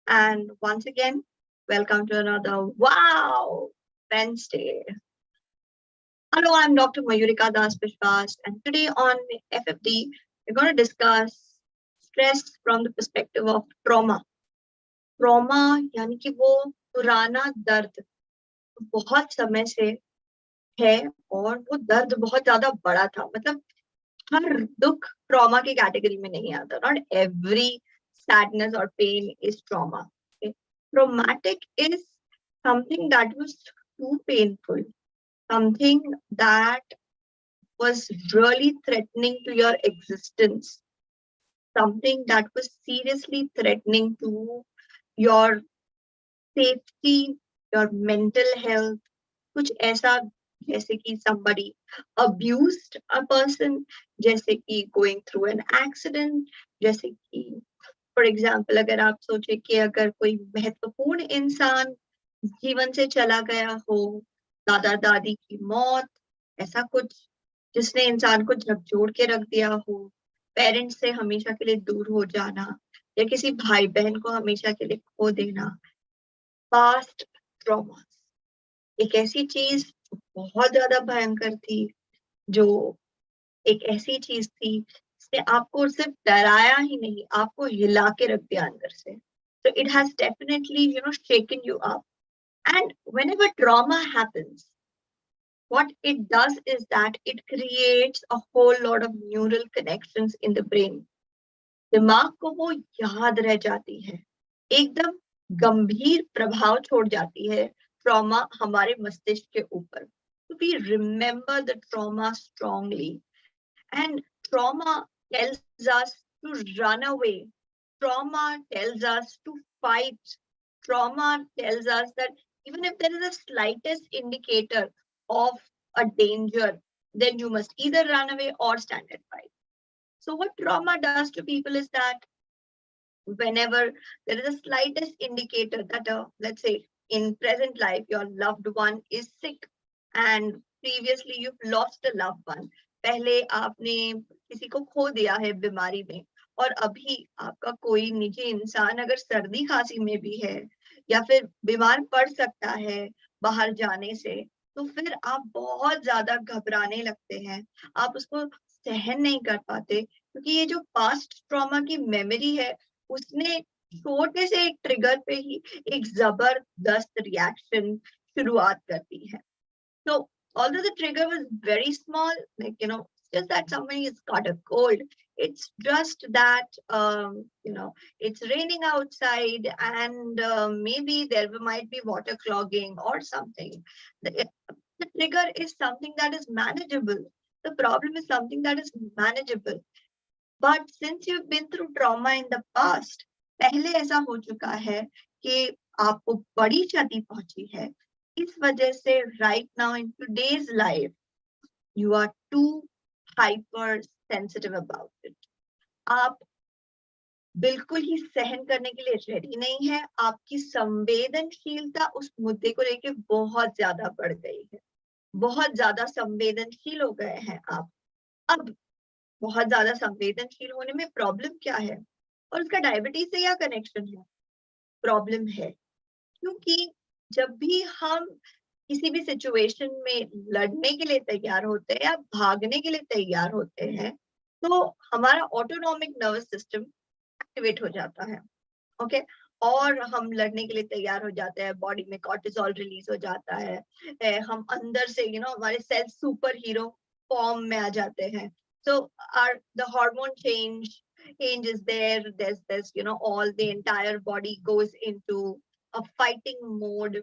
And once again, welcome to another Wow Wednesday. Hello, I'm Dr. Mayurika Das Biswas, and today on FFD, we're going to discuss stress from the perspective of trauma. Trauma यानी कि वो पुराना दर्द बहुत समय से है और वो दर्द बहुत ज्यादा बड़ा था. मतलब हर दुख ट्रॉमा की कैटेगरी में नहीं आता. Not every sadness or pain is trauma. Okay? Traumatic is something that was too painful, something that was really threatening to your existence, something that was seriously threatening to your safety, your mental health. कुछ ऐसा जैसे कि somebody abused a person, जैसे कि going through an accident, जैसे कि for example अगर आप सोचे कि अगर कोई महत्वपूर्ण इंसान जीवन से चला गया हो, दादा दादी की मौत, ऐसा कुछ जिसने इंसान को झकझोर के रख दिया हो, पेरेंट्स से हमेशा के लिए दूर हो जाना, या किसी भाई बहन को हमेशा के लिए खो देना. पास्ट ट्रॉमा एक ऐसी चीज जो बहुत ज्यादा भयंकर थी, जो एक ऐसी चीज थी जिसने आपको सिर्फ डराया ही नहीं, आपको हिला के रख दिया अंदर से. So it has definitely, shaken you up. And whenever trauma happens, what it does is that it creates a whole lot of neural connections in the brain. दिमाग को वो याद रह जाती है, एकदम गंभीर प्रभाव छोड़ जाती है ट्रॉमा हमारे मस्तिष्क के ऊपर. So we remember the trauma strongly. And trauma tells us to run away. Trauma tells us to fight. Trauma tells us that even if there is a slightest indicator of a danger, then you must either run away or stand and fight. So what trauma does to people is that whenever there is a slightest indicator that, let's say in present life, your loved one is sick and previously you've lost a loved one. पहले आपने किसी को खो दिया है बीमारी में, और अभी आपका कोई निजी इंसान अगर सर्दी खांसी में भी है या फिर बीमार पड़ सकता है बाहर जाने से, तो फिर आप बहुत ज्यादा घबराने लगते हैं, आप उसको सहन नहीं कर पाते, क्योंकि ये जो पास्ट ट्रॉमा की मेमोरी है उसने छोटे से एक ट्रिगर पे ही एक जबरदस्त रिएक्शन शुरुआत करती है. So although the trigger was very small, like, just that somebody has got a cold, it's just that, it's raining outside and maybe there might be water clogging or something. The trigger is something that is manageable. The problem is something that is manageable. But since you've been through trauma in the past, पहले ऐसा हो चुका है कि आपको बड़ी क्षति पहुंची है, इस वजह से right now in today's life you are too hyper sensitive about it. आप बिल्कुल ही सहन करने के लिए रेडी नहीं है, आपकी संवेदनशीलता उस मुद्दे को लेके बहुत ज्यादा बढ़ गई है, बहुत ज्यादा संवेदनशील हो गए हैं आप. अब बहुत ज्यादा संवेदनशील होने में प्रॉब्लम क्या है, और उसका डायबिटीज से क्या कनेक्शन है? प्रॉब्लम है क्योंकि जब भी हम किसी भी सिचुएशन में लड़ने के लिए तैयार होते हैं या भागने के लिए तैयार होते हैं, तो हमारा ऑटोनॉमिक नर्वस सिस्टम एक्टिवेट हो जाता है. ओके, और हम लड़ने के लिए तैयार हो जाते हैं, बॉडी में कॉर्टिसोल रिलीज हो जाता है, हम अंदर से हमारे सेल्स सुपर हीरो फॉर्म में आ जाते हैं. So the hormone change is there. There's all the entire body goes into a fighting mode.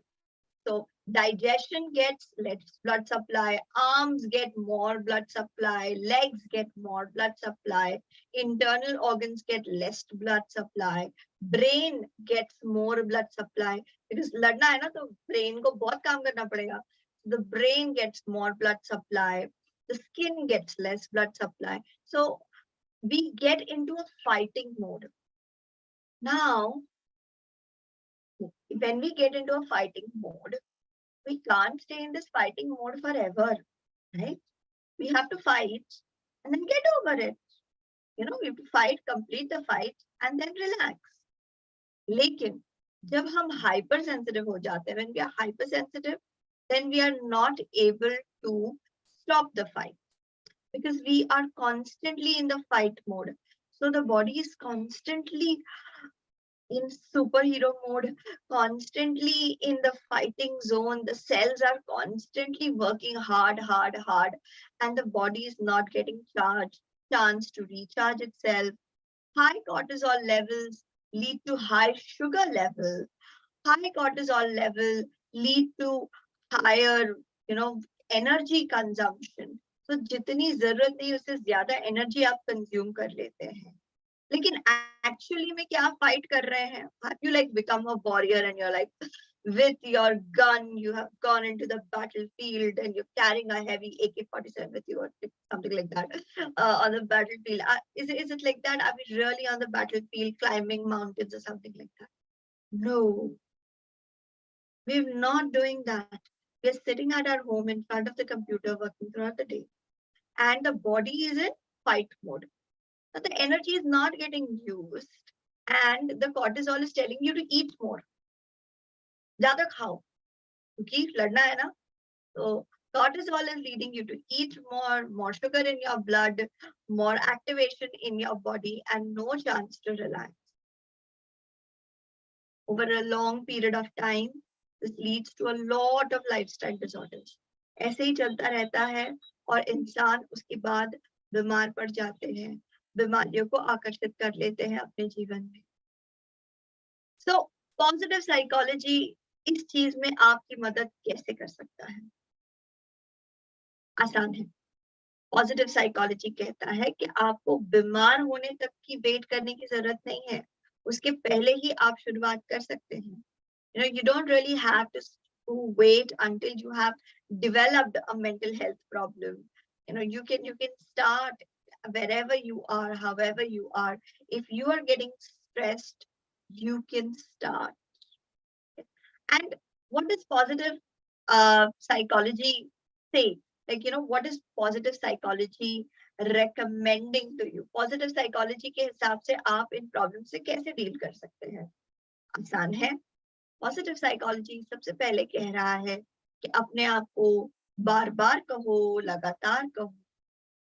So digestion gets less blood supply, arms get more blood supply, legs get more blood supply, internal organs get less blood supply, brain gets more blood supply, because लड़ना है ना तो brain को बहुत काम करना पड़ेगा. The brain gets more blood supply, the skin gets less blood supply. So we get into a fighting mode. Now, when we get into a fighting mode, we can't stay in this fighting mode forever, right? We have to fight and then get over it. We have to fight, complete the fight and then relax. लेकिन जब हम hypersensitive हो जाते हैं, when we are hypersensitive, then we are not able to stop the fight because we are constantly in the fight mode. So the body is constantly in superhero mode, constantly in the fighting zone. The cells are constantly working hard, hard, hard, and the body is not getting chance to recharge itself. High cortisol levels lead to high sugar level. High cortisol level lead to higher, energy consumption. So जितनी जरूरत नहीं उससे ज्यादा energy आप consume कर लेते हैं. लेकिन एक्चुअली में क्या फाइट कर रहे हैं? Have you like become a warrior and you're like with your gun you have gone into the battlefield and you're carrying a heavy AK-47 with you or something like that on the battlefield? Is it like that? Are we really on the battlefield climbing mountains or something like that? No, we're not doing that. We're sitting at our home in front of the computer working throughout the day and the body is in fight mode. So the energy is not getting used and the cortisol is telling you to eat more. ज़्यादा खाओ क्योंकि लड़ना है ना. So cortisol is leading you to eat more sugar in your blood, more activation in your body and no chance to relax. Over a long period of time, this leads to a lot of lifestyle disorders. ऐसे ही चलता रहता है और इंसान उसके बाद बीमार पड़ जाते हैं, बीमारियों को आकर्षित कर लेते हैं अपने जीवन में. So पॉजिटिव साइकोलॉजी इस चीज में आपकी मदद कैसे कर सकता है? आसान है. पॉजिटिव साइकोलॉजी कहता है कि आपको बीमार होने तक की वेट करने की जरूरत नहीं है, उसके पहले ही आप शुरुआत कर सकते हैं. You don't really have to wait until you have developed a mental health problem. You can start wherever you are, however you are. If you are getting stressed, you can start. And what does positive psychology say? Like, what is positive psychology recommending to you? Positive psychology के हिसाब से आप इन problem से कैसे deal कर सकते हैं? आसान है. पॉजिटिव साइकोलॉजी सबसे पहले कह रहा है कि अपने आप को बार बार कहो, लगातार कहो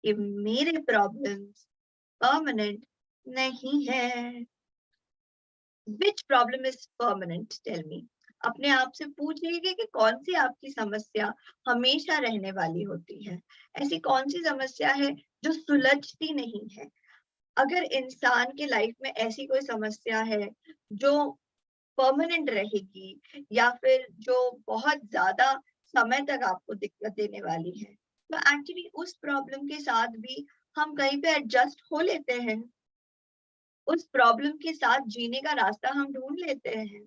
कि मेरे प्रॉब्लम्स परमानेंट नहीं है. Which problem is permanent? Tell me. अपने आप से पूछ लीजिए कि कौन सी आपकी समस्या हमेशा रहने वाली होती है. ऐसी कौन सी समस्या है जो सुलझती नहीं है? अगर इंसान के लाइफ में ऐसी कोई समस्या है जो परमानेंट रहेगी या फिर जो बहुत ज्यादा समय तक आपको दिक्कत देने वाली है, तो एक्चुअली उस प्रॉब्लम के साथ भी हम कहीं पे एडजस्ट हो लेते हैं. उस प्रॉब्लम के साथ जीने का रास्ता हम ढूंढ लेते हैं.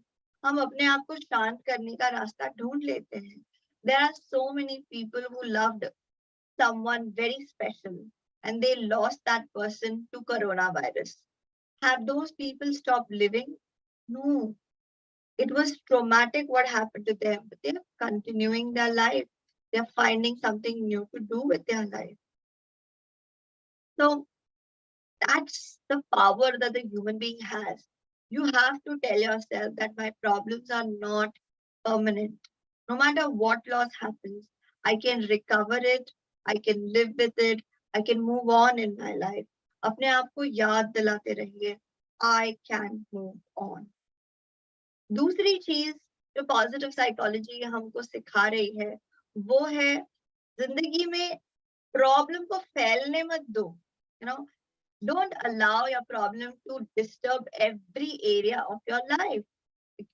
हम अपने आप को शांत करने का रास्ता ढूंढ लेते हैं. There are so many people who loved someone very special and they lost that person to coronavirus. Have those people stopped living? No. It was traumatic what happened to them, but they're continuing their life. They're finding something new to do with their life. So that's the power that the human being has. You have to tell yourself that my problems are not permanent. No matter what loss happens, I can recover it, I can live with it, I can move on in my life. अपने आप को याद दिलाते रहिए, I can move on. दूसरी चीज जो positive psychology हमको सिखा रही है वो है जिंदगी में प्रॉब्लम को फैलने मत दो. Don't allow your problem to disturb every area of your life.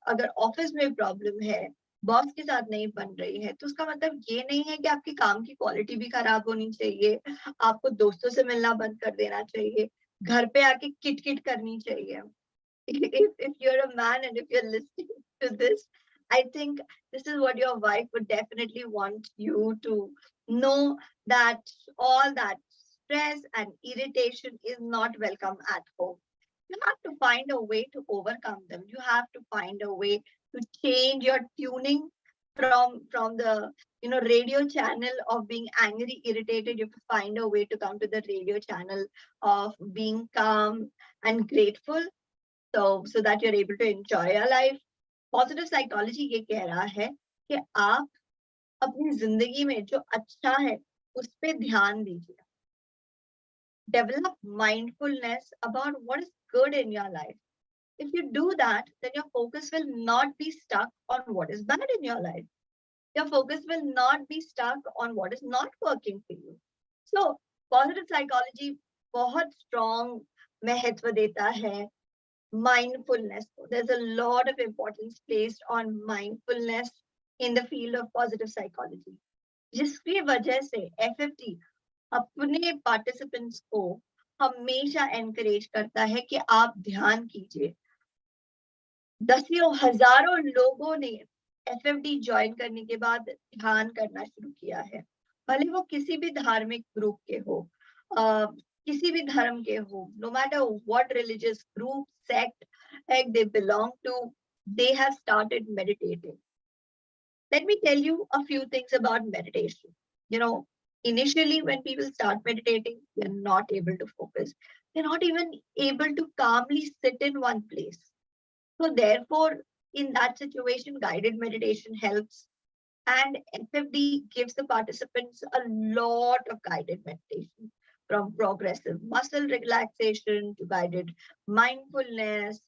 अगर ऑफिस में प्रॉब्लम है, बॉस के साथ नहीं बन रही है, तो उसका मतलब ये नहीं है कि आपके काम की क्वालिटी भी खराब होनी चाहिए, आपको दोस्तों से मिलना बंद कर देना चाहिए, घर पे आके किट किट करनी चाहिए. If you're a man and if you're listening to this, I think this is what your wife would definitely want you to know, that all that stress and irritation is not welcome at home. You have to find a way to overcome them. You have to find a way to change your tuning from the radio channel of being angry, irritated. You have to find a way to come to the radio channel of being calm and grateful, so that you're able to enjoy your life. Positive psychology ये कह रहा है कि आप अपनी जिंदगी में जो अच्छा है उस पे ध्यान दीजिए. Develop mindfulness about what is good in your life. If you do that, then your focus will not be stuck on what is bad in your life. Your focus will not be stuck on what is not working for you. So, positive psychology बहुत strong महत्व देता है mindfulness. There's a lot of importance placed on mindfulness in the field of positive psychology. जिसकी वजह से FFT अपने participants को हमेशा एनकरेज करता है कि आप ध्यान कीजिए. दसियों हजारों लोगों ने एफएफडी ज्वाइन करने के बाद ध्यान करना शुरू किया है, भले वो किसी भी धार्मिक ग्रुप के हो, किसी भी धर्म के हो, no matter what religious group sect they belong to, they have started meditating. Let me tell you a few things about meditation. You know, initially when people start meditating, they're not able to focus. They're not even able to calmly sit in one place. So therefore, in that situation, guided meditation helps. And FFD gives the participants a lot of guided meditation, from progressive muscle relaxation to guided mindfulness,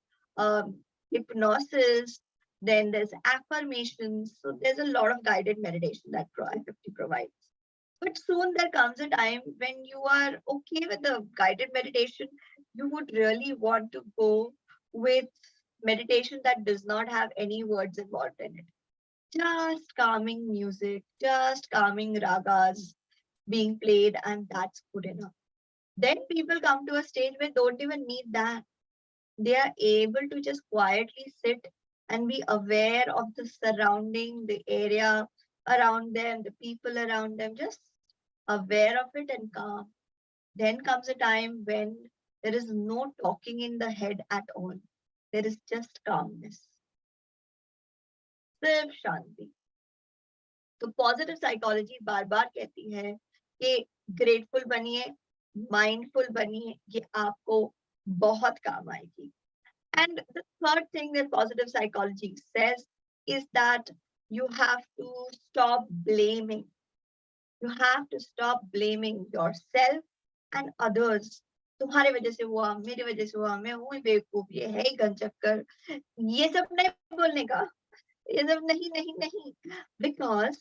hypnosis. Then there's affirmations. So there's a lot of guided meditation that FFD provides. But soon there comes a time when you are okay with the guided meditation, you would really want to go with meditation that does not have any words involved in it. Just calming music, just calming ragas being played, and that's good enough. Then people come to a stage where they don't even need that. They are able to just quietly sit and be aware of the surrounding, the area around them, the people around them, just aware of it and calm. Then comes a time when there is no talking in the head at all. There is just calmness. सिर्फ शांति. तो positive psychology बार बार कहती है कि grateful बनिए, mindful बनिए, ये आपको बहुत काम आएगी. And the third thing that positive psychology says is that you have to stop blaming. You have to stop blaming yourself and others. तुम्हारे वजह से हुआ, मेरी वजह से हुआ, मैं हूँ बेवकूफ, ये है ही गंचक्कर, ये सब नहीं बोलने का. ये सब नहीं नहीं नहीं. Because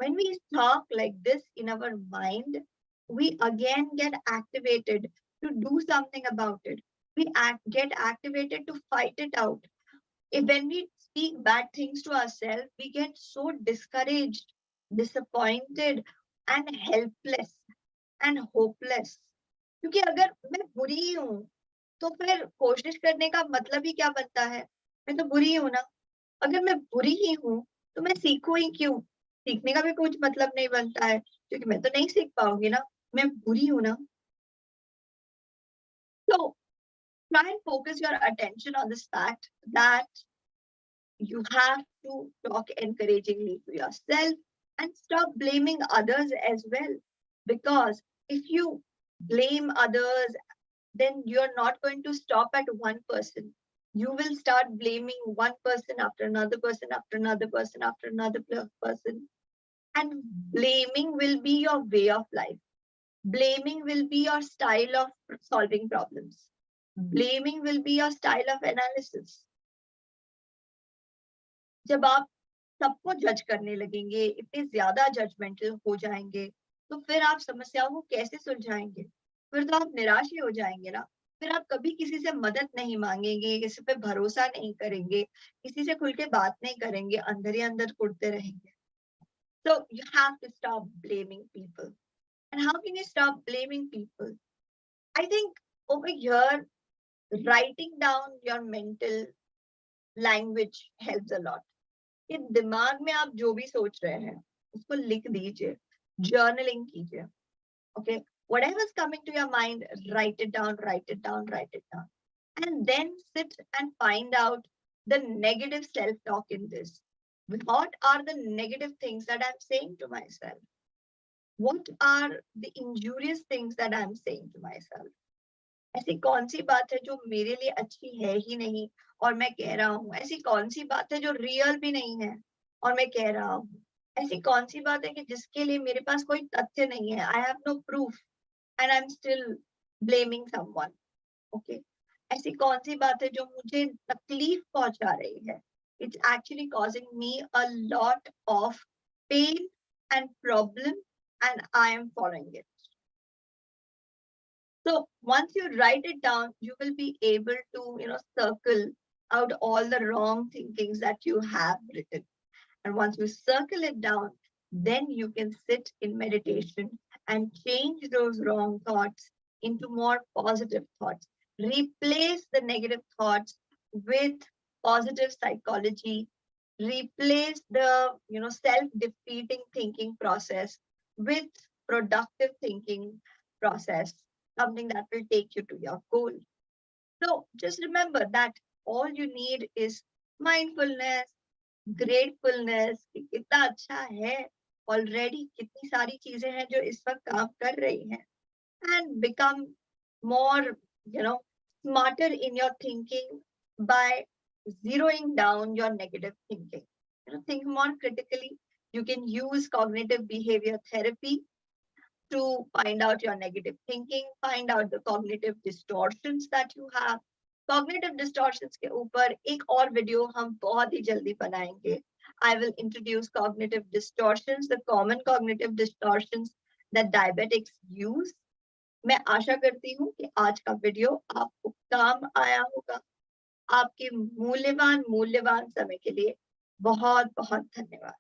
when we talk like this in our mind, we again get activated to do something about it. We get activated to fight it out. When we speak bad things to ourselves, we get so discouraged, disappointed, and helpless and hopeless. क्योंकि अगर मैं बुरी हूँ तो फिर कोशिश करने का मतलब ही क्या बनता है? मैं तो बुरी हूँ ना. अगर मैं बुरी ही हूँ तो मैं सीखूं ही क्यों? सीखने का भी कुछ मतलब नहीं बनता है, क्योंकि मैं तो नहीं सीख पाऊंगी ना, मैं बुरी हूँ ना. So try and focus your attention on this fact that you have to talk encouragingly to yourself and stop blaming others as well. Because if you blame others, then you're not going to stop at one person. You will start blaming one person after another person after another person after another person. And blaming will be your way of life. Blaming will be your style of solving problems. Blaming will be your style of analysis. जब आप सबको जज करने लगेंगे, इतने ज्यादा judgemental हो जाएंगे, तो फिर आप समस्याओं को कैसे सुलझाएंगे? फिर तो आप निराश ही हो जाएंगे ना. फिर आप कभी किसी से मदद नहीं मांगेंगे, किसी पे भरोसा नहीं करेंगे, किसी से खुल के बात नहीं करेंगे, अंदर ही अंदर कुढ़ते रहेंगे. So you have to stop blaming people. And how can you stop blaming people? I think over here, writing down your mental language helps a lot. कि दिमाग में आप जो भी सोच रहे हैं उसको लिख दीजिए, जर्नलिंग कीजिए. Okay, whatever is coming to your mind, write it down, write it down, write it down, and then sit and find out the negative self-talk in this. What are the negative things that I'm saying to myself? What are the injurious things that I'm saying to myself? ऐसी कौन सी बात है जो मेरे लिए अच्छी है ही नहीं और मैं कह रहा हूँ? ऐसी कौन सी बात है जो रियल भी नहीं है और मैं कह रहा हूँ? ऐसी कौन सी बात है कि जिसके लिए मेरे पास कोई तथ्य नहीं है, I have no proof and I am still blaming someone, okay? ऐसी कौन सी बात है जो मुझे तकलीफ पहुंचा रही है? It's actually causing me a lot of pain and problem, and I am following it. So once you write it down, you will be able to, circle out all the wrong thinkings that you have written. And once you circle it down, then you can sit in meditation and change those wrong thoughts into more positive thoughts. Replace the negative thoughts with positive psychology. Replace the, self-defeating thinking process with productive thinking process, something that will take you to your goal. So just remember that all you need is mindfulness, gratefulness कि कितना अच्छा है, already कितनी सारी चीजें हैं जो इस वक्त काम कर रही हैं, and become more smarter in your thinking by zeroing down your negative thinking. Think more critically. You can use cognitive behavior therapy to find out your negative thinking, find out the cognitive distortions that you have. Cognitive distortions के ऊपर एक और video हम बहुत ही जल्दी बनाएंगे. I will introduce cognitive distortions, the common cognitive distortions that diabetics use. मैं आशा करती हूँ कि आज का वीडियो आपको काम आया होगा. आपके मूल्यवान समय के लिए बहुत बहुत धन्यवाद.